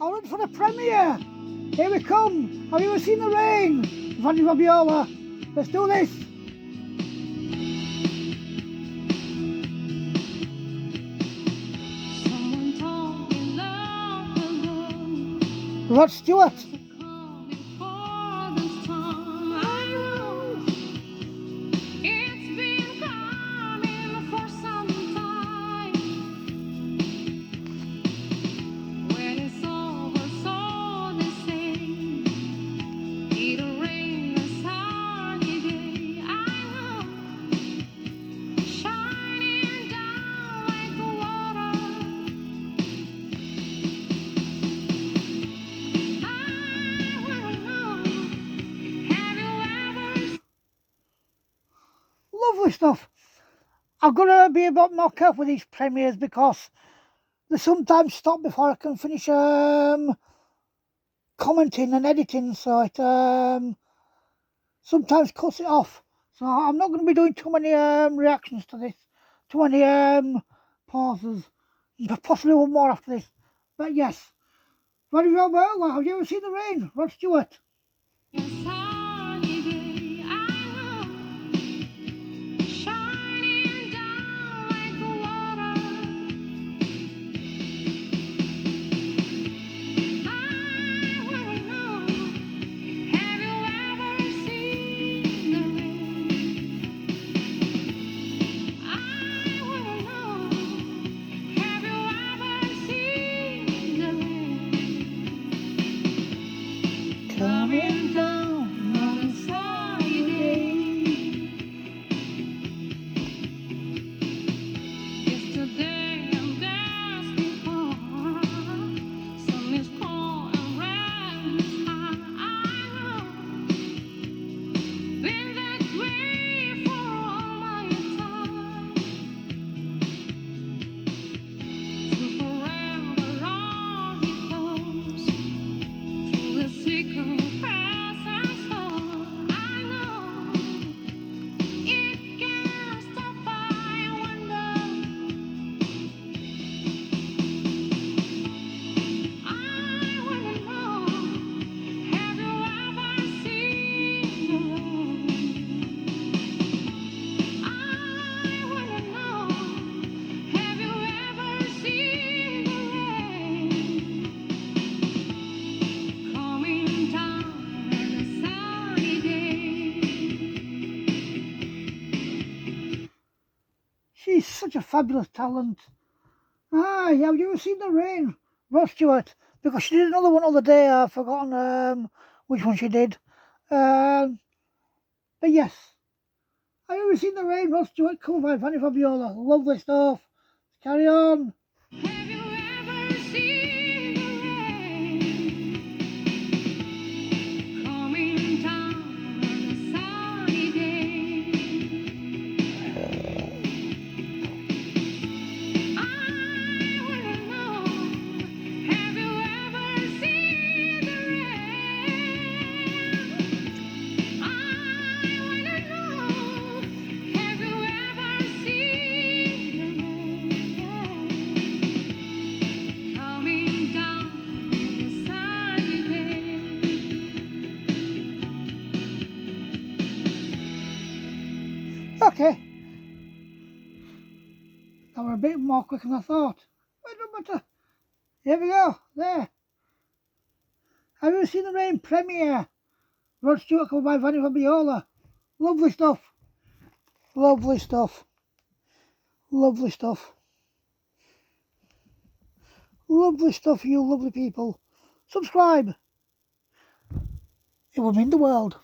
I'm ready for the premiere. Here we come. Have you ever seen the rain? Vanny Vabiola. Let's do this. Rod Stewart. Lovely stuff. I've got to be a bit more careful with these premieres because they sometimes stop before I can finish commenting and editing, so it sometimes cuts it off. So I'm not going to be doing too many reactions to this, too many pauses, possibly one more after this. But yes, very well. Have you ever seen the rain? Rod Stewart. Coming down on a Friday. Yesterday and days before, sun is cold and rain is high. Been that way for all my time. To forever on it goes. Through the secret. She's such a fabulous talent. Have you ever seen the rain? Rod Stewart. Because she did another one the other day. I've forgotten which one she did. But yes. Have you ever seen the rain? Rod Stewart, covered by Vanny Vabiola. Lovely stuff. Carry on. Have you ever seen the rain coming down on a sunny day? I wanna know, have you ever seen the rain? I wanna know, have you ever seen the rain coming down on a sunny day? Okay. I were a bit more quick than I thought. But it don't matter. Here we go. There. Have you seen the rain premiere? Rod Stewart covered by Vanny Vabiola. Lovely stuff. Lovely stuff. Lovely stuff. Lovely stuff, you lovely people. Subscribe. It will mean the world.